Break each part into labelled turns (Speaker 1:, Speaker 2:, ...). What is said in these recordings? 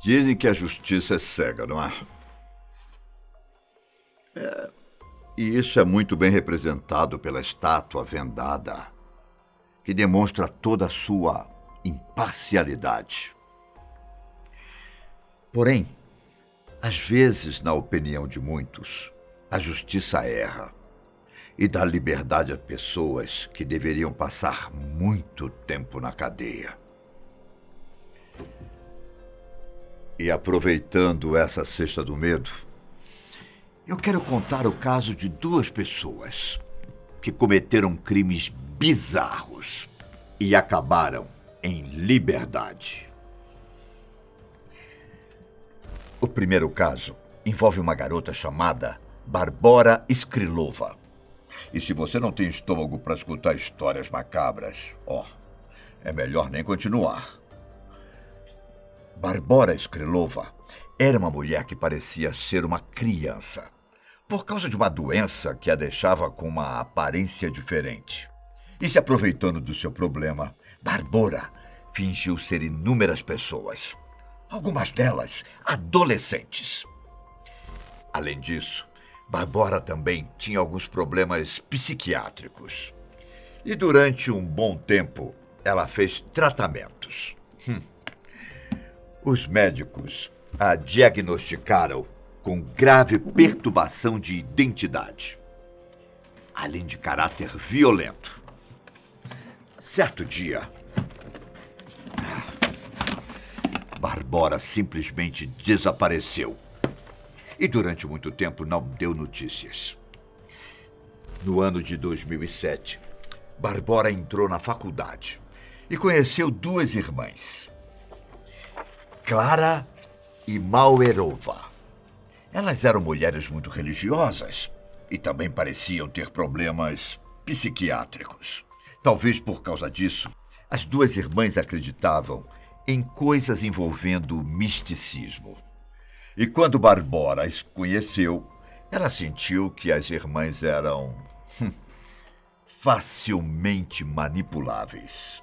Speaker 1: Dizem que a justiça é cega, não é? E isso é muito bem representado pela estátua vendada, que demonstra toda a sua imparcialidade. Porém, às vezes, na opinião de muitos, a justiça erra e dá liberdade a pessoas que deveriam passar muito tempo na cadeia. E aproveitando essa cesta do medo, eu quero contar o caso de duas pessoas que cometeram crimes bizarros e acabaram em liberdade. O primeiro caso envolve uma garota chamada Barbora Skrilova. E se você não tem estômago para escutar histórias macabras, é melhor nem continuar. Barbora Skrilova era uma mulher que parecia ser uma criança, por causa de uma doença que a deixava com uma aparência diferente. E se aproveitando do seu problema, Barbora fingiu ser inúmeras pessoas, algumas delas adolescentes. Além disso, Barbora também tinha alguns problemas psiquiátricos. E durante um bom tempo, ela fez tratamentos. Os médicos a diagnosticaram com grave perturbação de identidade, além de caráter violento. Certo dia, Barbora simplesmente desapareceu e durante muito tempo não deu notícias. No ano de 2007, Barbora entrou na faculdade e conheceu duas irmãs, Clara e Mauerova. Elas eram mulheres muito religiosas e também pareciam ter problemas psiquiátricos. Talvez por causa disso, as duas irmãs acreditavam em coisas envolvendo misticismo. E quando Barbora as conheceu, ela sentiu que as irmãs eram facilmente manipuláveis.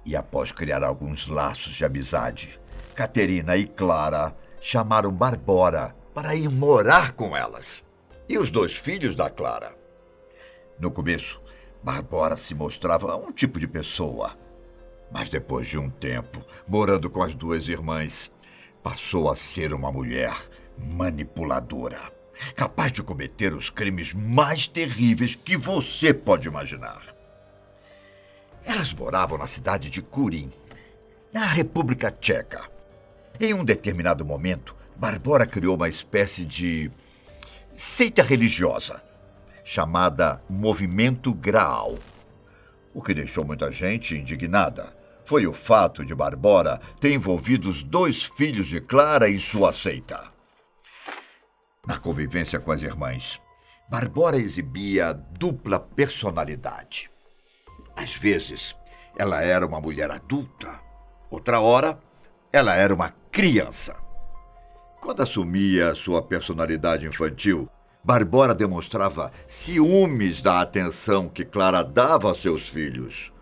Speaker 1: E após criar alguns laços de amizade, Caterina e Clara chamaram Barbora para ir morar com elas e os dois filhos da Clara. No começo, Barbora se mostrava um tipo de pessoa, mas depois de um tempo, morando com as duas irmãs, passou a ser uma mulher manipuladora, capaz de cometer os crimes mais terríveis que você pode imaginar. Elas moravam na cidade de Kurin, na República Tcheca. Em um determinado momento, Barbora criou uma espécie de seita religiosa, chamada Movimento Graal. O que deixou muita gente indignada foi o fato de Barbora ter envolvido os dois filhos de Clara em sua seita. Na convivência com as irmãs, Barbora exibia dupla personalidade. Às vezes, ela era uma mulher adulta. Outra hora, ela era uma criança. Quando assumia sua personalidade infantil, Barbora demonstrava ciúmes da atenção que Clara dava a seus filhos.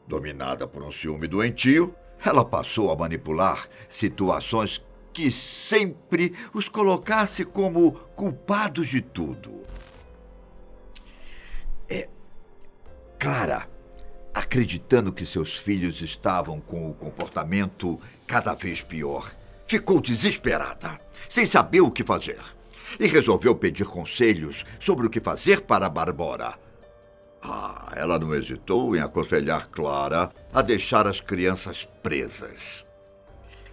Speaker 1: Dominada por um ciúme doentio, ela passou a manipular situações que sempre os colocasse como culpados de tudo. Clara, acreditando que seus filhos estavam com o comportamento cada vez pior, ficou desesperada, sem saber o que fazer, e resolveu pedir conselhos sobre o que fazer para Barbora. Ela não hesitou em aconselhar Clara a deixar as crianças presas.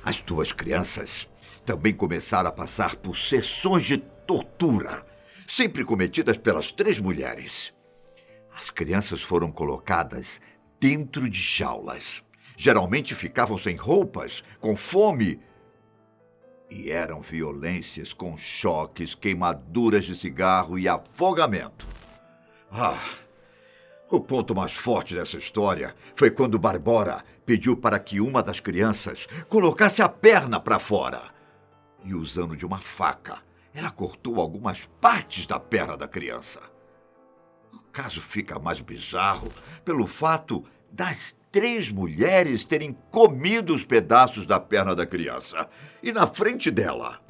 Speaker 1: As duas crianças também começaram a passar por sessões de tortura, sempre cometidas pelas três mulheres. As crianças foram colocadas dentro de jaulas. Geralmente ficavam sem roupas, com fome. E eram violências com choques, queimaduras de cigarro e afogamento. O ponto mais forte dessa história foi quando Barbora pediu para que uma das crianças colocasse a perna para fora. E usando de uma faca, ela cortou algumas partes da perna da criança. O caso fica mais bizarro pelo fato das 3 mulheres terem comido os pedaços da perna da criança e na frente dela.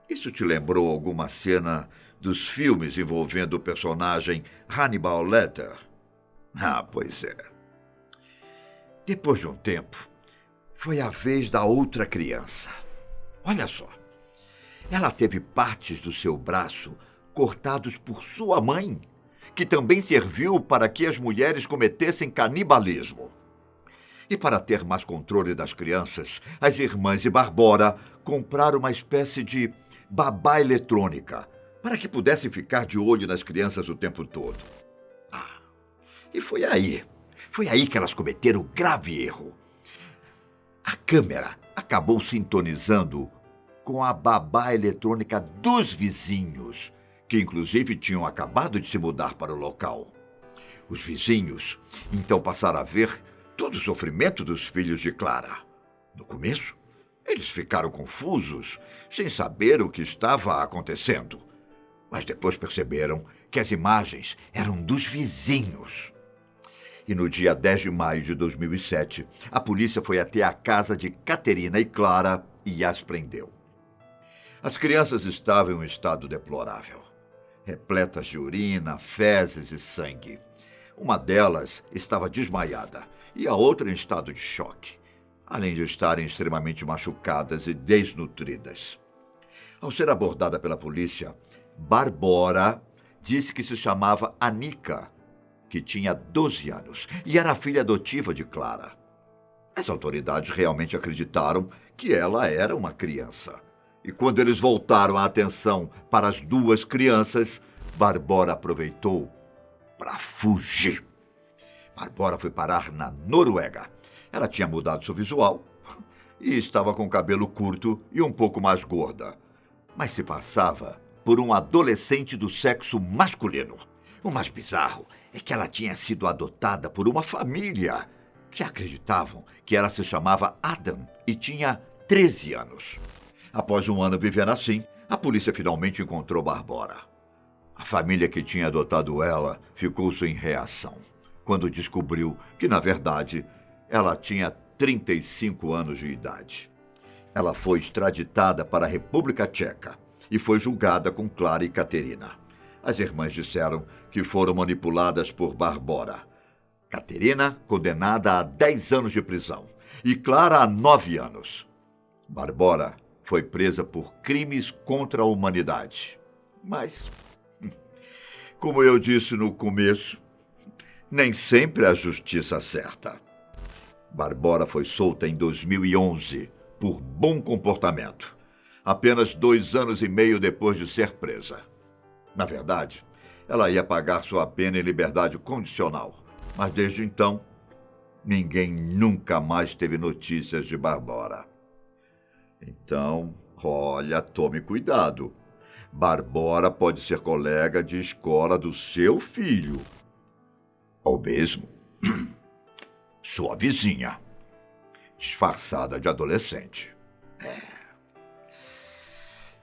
Speaker 1: Isso te lembrou alguma cena dos filmes envolvendo o personagem Hannibal Lecter? Ah, pois é. Depois de um tempo, foi a vez da outra criança. Olha só. Ela teve partes do seu braço cortados por sua mãe, que também serviu para que as mulheres cometessem canibalismo. E para ter mais controle das crianças, as irmãs de Barbora compraram uma espécie de babá eletrônica para que pudessem ficar de olho nas crianças o tempo todo. E foi aí que elas cometeram o grave erro. A câmera acabou sintonizando com a babá eletrônica dos vizinhos, que inclusive tinham acabado de se mudar para o local. Os vizinhos então passaram a ver todo o sofrimento dos filhos de Clara. No começo, eles ficaram confusos, sem saber o que estava acontecendo. Mas depois perceberam que as imagens eram dos vizinhos. E no dia 10 de maio de 2007, a polícia foi até a casa de Caterina e Clara e as prendeu. As crianças estavam em um estado deplorável, repletas de urina, fezes e sangue. Uma delas estava desmaiada e a outra em estado de choque, além de estarem extremamente machucadas e desnutridas. Ao ser abordada pela polícia, Barbora disse que se chamava Anica, que tinha 12 anos e era a filha adotiva de Clara. As autoridades realmente acreditaram que ela era uma criança. E quando eles voltaram a atenção para as 2 crianças, Barbora aproveitou para fugir. Barbora foi parar na Noruega. Ela tinha mudado seu visual e estava com o cabelo curto e um pouco mais gorda, mas se passava por um adolescente do sexo masculino. O mais bizarro é que ela tinha sido adotada por uma família que acreditavam que ela se chamava Adam e tinha 13 anos. Após um ano vivendo assim, a polícia finalmente encontrou Barbora. A família que tinha adotado ela ficou sem reação quando descobriu que, na verdade, ela tinha 35 anos de idade. Ela foi extraditada para a República Tcheca e foi julgada com Clara e Caterina. As irmãs disseram que foram manipuladas por Barbora. Caterina, condenada a 10 anos de prisão, e Clara a 9 anos. Barbora foi presa por crimes contra a humanidade. Mas, como eu disse no começo, nem sempre a justiça acerta. Barbora foi solta em 2011 por bom comportamento, apenas 2 anos e meio depois de ser presa. Na verdade, ela ia pagar sua pena em liberdade condicional, mas desde então, ninguém nunca mais teve notícias de Barbora. Então, olha, tome cuidado. Barbora pode ser colega de escola do seu filho. Ou mesmo sua vizinha, disfarçada de adolescente.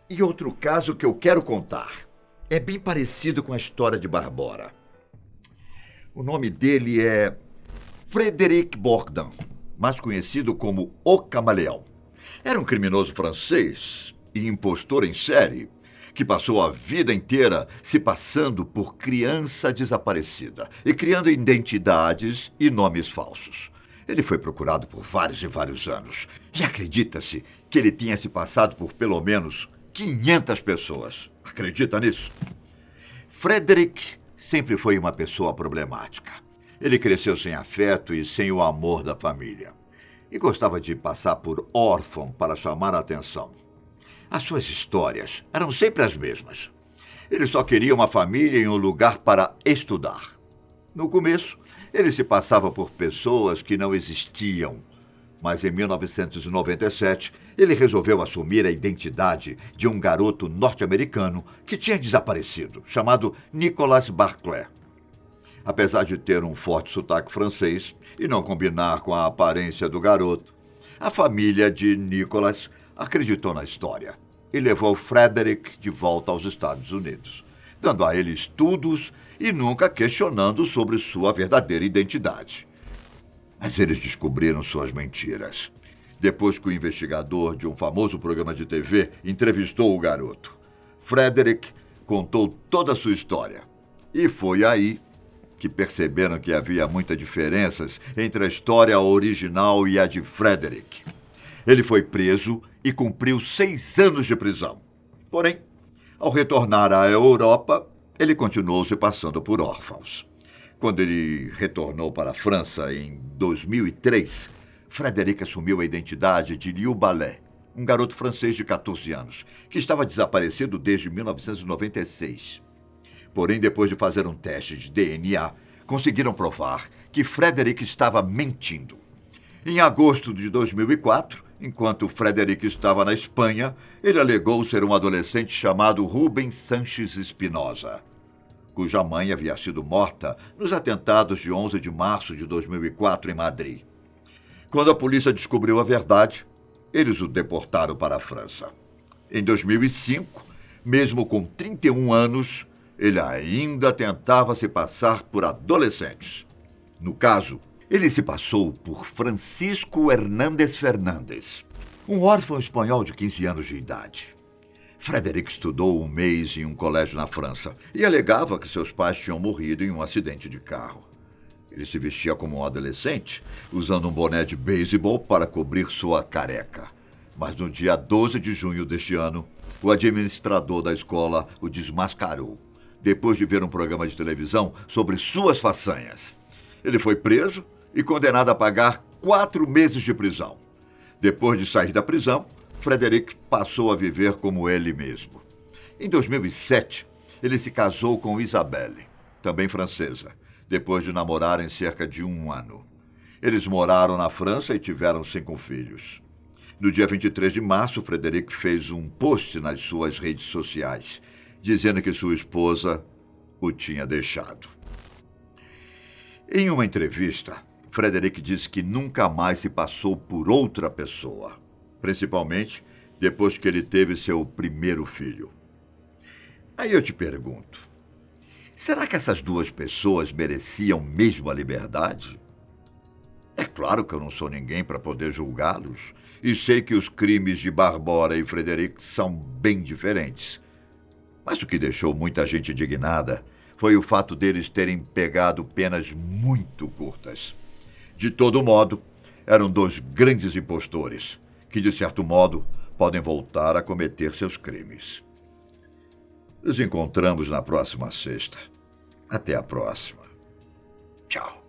Speaker 1: E outro caso que eu quero contar é bem parecido com a história de Barbora. O nome dele é Frédéric Bourdin, mais conhecido como O Camaleão. Era um criminoso francês e impostor em série que passou a vida inteira se passando por criança desaparecida e criando identidades e nomes falsos. Ele foi procurado por vários e vários anos e acredita-se que ele tinha se passado por pelo menos 500 pessoas. Acredita nisso? Frédéric sempre foi uma pessoa problemática. Ele cresceu sem afeto e sem o amor da família. E gostava de passar por órfão para chamar a atenção. As suas histórias eram sempre as mesmas. Ele só queria uma família e um lugar para estudar. No começo, ele se passava por pessoas que não existiam. Mas em 1997, ele resolveu assumir a identidade de um garoto norte-americano que tinha desaparecido, chamado Nicolas Barclay. Apesar de ter um forte sotaque francês e não combinar com a aparência do garoto, a família de Nicolas acreditou na história e levou Frédéric de volta aos Estados Unidos, dando a ele estudos e nunca questionando sobre sua verdadeira identidade. Mas eles descobriram suas mentiras. Depois que o investigador de um famoso programa de TV entrevistou o garoto, Frederick contou toda a sua história. E foi aí que perceberam que havia muitas diferenças entre a história original e a de Frederick. Ele foi preso e cumpriu 6 anos de prisão. Porém, ao retornar à Europa, ele continuou se passando por órfãos. Quando ele retornou para a França em 2003, Frederick assumiu a identidade de Liu Ballet, um garoto francês de 14 anos, que estava desaparecido desde 1996. Porém, depois de fazer um teste de DNA, conseguiram provar que Frederick estava mentindo. Em agosto de 2004, enquanto Frederick estava na Espanha, ele alegou ser um adolescente chamado Rubens Sanches Espinosa, cuja mãe havia sido morta nos atentados de 11 de março de 2004 em Madrid. Quando a polícia descobriu a verdade, eles o deportaram para a França. Em 2005, mesmo com 31 anos, ele ainda tentava se passar por adolescentes. No caso, ele se passou por Francisco Hernández Fernandes, um órfão espanhol de 15 anos de idade. Frederick estudou um mês em um colégio na França e alegava que seus pais tinham morrido em um acidente de carro. Ele se vestia como um adolescente, usando um boné de beisebol para cobrir sua careca. Mas no dia 12 de junho deste ano, o administrador da escola o desmascarou, depois de ver um programa de televisão sobre suas façanhas. Ele foi preso e condenado a pagar 4 meses de prisão. Depois de sair da prisão, Frederick passou a viver como ele mesmo. Em 2007, ele se casou com Isabelle, também francesa, depois de namorarem cerca de 1 ano. Eles moraram na França e tiveram 5 filhos. No dia 23 de março, Frederick fez um post nas suas redes sociais, dizendo que sua esposa o tinha deixado. Em uma entrevista, Frederick disse que nunca mais se passou por outra pessoa, principalmente depois que ele teve seu primeiro filho. Aí eu te pergunto, será que essas 2 pessoas mereciam mesmo a liberdade? É claro que eu não sou ninguém para poder julgá-los, e sei que os crimes de Barbora e Frederick são bem diferentes. Mas o que deixou muita gente indignada foi o fato deles terem pegado penas muito curtas. De todo modo, eram 2 grandes impostores, que, de certo modo, podem voltar a cometer seus crimes. Nos encontramos na próxima sexta. Até a próxima. Tchau.